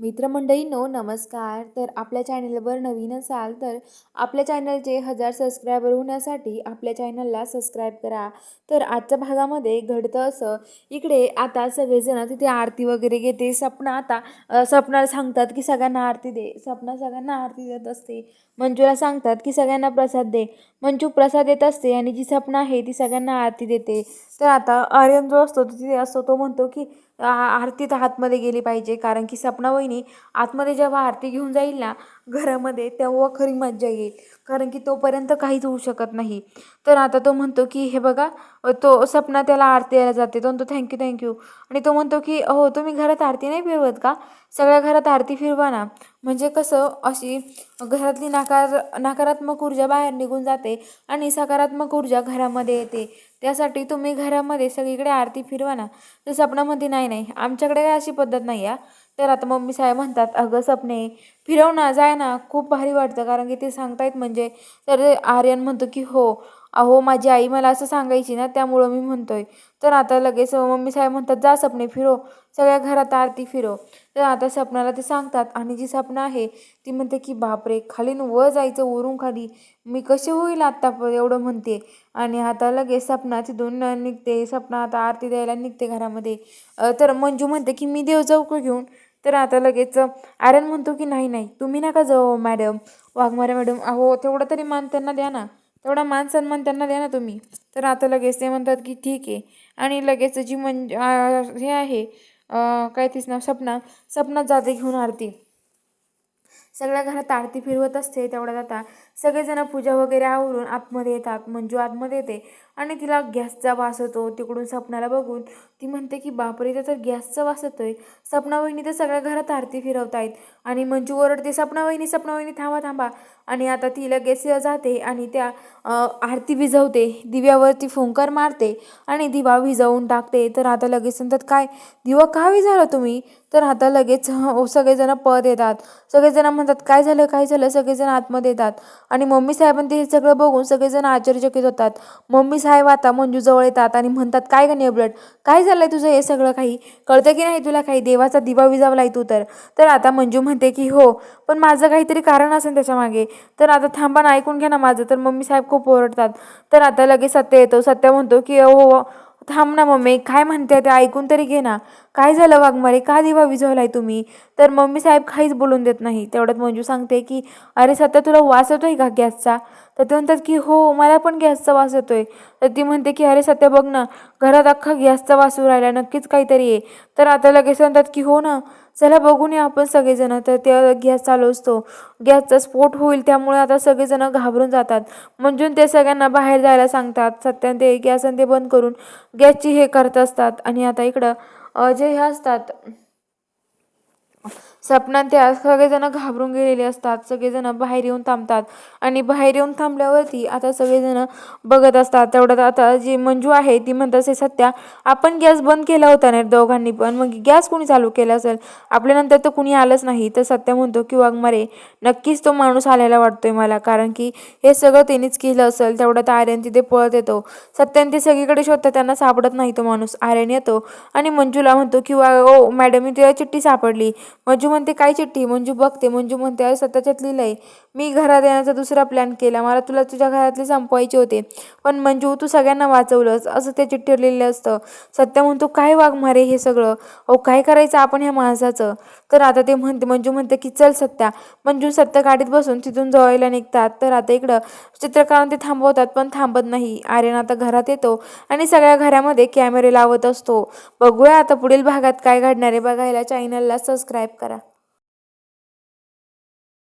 मित्रमंडळींनो नमस्कार. तर आपल्या चॅनलवर नवीन असाल तर आपल्या चॅनलचे 1000 सबस्क्रायबर होण्यासाठी आपल्या चॅनलला सबस्क्राईब करा. तर आजच्या भागामध्ये घडतं असं, इकडे आता सगळेजण तिथे आरती वगैरे घेते. सपना आता सपनाला सांगतात की सगळ्यांना आरती दे. सपना सगळ्यांना आरती देत असते. मंजूला सांगतात की सगळ्यांना प्रसाद दे. मंजू प्रसाद देत असते आणि जी सपना आहे ती सगळ्यांना आरती देते. तर आता आर्यन जो असतो तो तिथे असतो, तो म्हणतो की आरती तर आतमध्ये गेली पाहिजे, कारण की सपना वहिनी आतमध्ये जेव्हा आरती घेऊन जाईल ना घरामध्ये, तेव्हा खरी मज्जा येईल, कारण की तोपर्यंत काहीच होऊ शकत नाही. तर आता तो म्हणतो की हे बघा, तो सपना त्याला आरती द्यायला जाते. तो म्हणतो थँक्यू थँक्यू. आणि तो म्हणतो की हो, तुम्ही घरात आरती नाही फिरवत का? सगळ्या घरात आरती फिरवा ना. म्हणजे कसं, अशी घरातली नकारात्मक ऊर्जा बाहेर निघून जाते आणि सकारात्मक ऊर्जा घरामध्ये येते. त्यासाठी तुम्ही घरामध्ये सगळीकडे आरती फिरवा ना. तर सपनामध्ये नाही नाही, आमच्याकडे काय अशी पद्धत नाही आहे. तर आता मम्मी साहेब म्हणतात अगं सपने, फिरव ना, जाय ना, खूप भारी वाटतं, कारण की ते सांगतायत म्हणजे. तर आर्यन म्हणतो की हो, अहो माझी आई मला असं सांगायची ना, त्यामुळं मी म्हणतोय. तर आता लगेच मम्मी साहेब म्हणतात जा सपने फिरव, सगळ्या घरात आरती फिरव. तर आता सपनाला ते सांगतात आणि जी सपना आहे ती म्हणते की बापरे, खालीन वर जायचं, वरून खाली मी कसे होईल आत्ता एवढं म्हणते. आणि आता लगेच सपना तिथून निघते. सपना आता आरती द्यायला निघते घरामध्ये. तर मंजू म्हणते की मी देव जाऊ का घेऊन. तर आता लगेच आर्यन म्हणतो की नाही नाही, तुम्ही नका जाऊ मॅडम, वाघमारे मॅडम, अहो तेवढा तरी मान त्यांना द्या ना, तेवढा मान सन्मान त्यांना द्या ना तुम्ही. तर आता लगेच ते म्हणतात की ठीक आहे. आणि लगेच जी हे आहे, काय तीच नाव, सपना. सपना जाते घेऊन आरती. सगळ्या घरात आरती फिरवत असते. तेवढ्यात आता सगळेजण पूजा वगैरे आवरून आतमध्ये येतात. मंजू आतमध्ये येते आणि तिला गॅसचा वास होतो. तिकडून सपनाला बघून ती म्हणते की बापरे, इथं तर गॅसचा वास येतोय. सपना वहिनी तर सगळ्या घरात आरती फिरवतायत. आणि मंजू ओरडते सपना वहिनी थांबा थांबा. आणि आता ती लगेच जाते आणि त्या आरती विझवते. दिव्यावरती फुंकर मारते आणि दिवा विझवून टाकते. तर आता लगेच म्हणतात काय, दिवा का विझवला तुम्ही? तर आता लगेच सगळेजण पळत येतात. सगळेजण म्हणतात काय झालं काय झालं. सगळेजण आतमध्ये येतात आणि मम्मी साहेबांनी ते सगळं बघून सगळेजण आश्चर्यचकित होतात. मम्मी साहेब आता मंजूजवळ येतात आणि म्हणतात काय ग नेबलट, काय झालंय तुझं, हे सगळं काही कळतं की नाही तुला? काही देवाचा दिवा विजावलाय तू तर. तर आता मंजू म्हणते की हो, पण माझं काहीतरी कारण असेल त्याच्या मागे. तर आता थांबा ना, ऐकून घ्या ना माझं. तर मम्मी साहेब खूप ओरडतात. तर आता लगेच सत्य येतो. सत्य म्हणतो की हो, थांब ना मम्मी, काय म्हणते ते ऐकून तरी घे ना. काय झालं वाघमारे, का दिवा विझवलाय तुम्ही? तर मम्मी साहेब काहीच बोलून देत नाही. तेवढ्यात मंजू सांगते की अरे सत्या, तुला वास येतोय का गॅसचा? तर ते म्हणतात की हो, मला पण गॅसचा वास येतोय. तर ती म्हणते की अरे सत्या बघ ना, घरात अख्खा गॅसचा वास येऊ राहिला, नक्कीच काहीतरी आहे. तर आता लगेच म्हणतात की हो ना, चला बघून या आपण सगळेजण. तर ते गॅस चालू असतो. गॅसचा स्फोट होईल, त्यामुळे आता सगळेजण घाबरून जातात. मंजून ते सगळ्यांना बाहेर जायला सांगतात. सत्यान ते गॅस आणि ते बंद करून गॅसची हे करत असतात. आणि आता इकडं जे हे असतात सपना, त्या सगळेजण घाबरून गेलेले असतात. सगळेजण बाहेर येऊन थांबतात आणि बाहेर येऊन थांबल्यावरती आता सगळेजण बघत असतात. तेवढ्यात आता जी मंजू आहे ती म्हणत असे सत्या, आपण गॅस बंद केला होता ना दोघांनी पण, मग गॅस कोणी चालू केला असेल? आपल्यानंतर तर कुणी आलंच नाही. तर सत्या म्हणतो की वाघमारे, नक्कीच तो माणूस आलेला वाटतोय मला, कारण की हे सगळं त्यांनीच केलं असेल. तेवढ्यात आर्यन तिथे पळत येतो. सत्याने ते सगळीकडे शोधतात, त्यांना सापडत नाही तो माणूस. आर्यन येतो आणि मंजूला म्हणतो की ओ मॅडम, मी तिला चिठ्ठी सापडली. मंजू म्हणते काय चिठ्ठी? मंजू बघते. मंजू म्हणते अरे सत्याच्यात लिहिलंय, मी घरात येण्याचा दुसरा प्लॅन केला, मला तुला तुझ्या घरातले संपवायचे होते, पण मंजू तू सगळ्यांना वाचवलंस, असं त्या चिठ्ठीवर लिहिलं असतं. सत्य म्हणतो काय वाघमारे हे सगळं, अहो काय करायचं आपण ह्या माणसाचं? तर आता ते म्हणते, मंजू म्हणते की चल सत्या. मंजू सत्य गाडीत बसून तिथून जवळला निघतात. तर आता इकडं चित्रकारांना ते थांबवतात, पण थांबत नाही. आर्यन आता घरात येतो आणि सगळ्या घरामध्ये कॅमेरे लावत असतो. बघूया आता पुढील भागात काय घडणार आहे. बघायला चॅनलला सबस्क्राईब करा.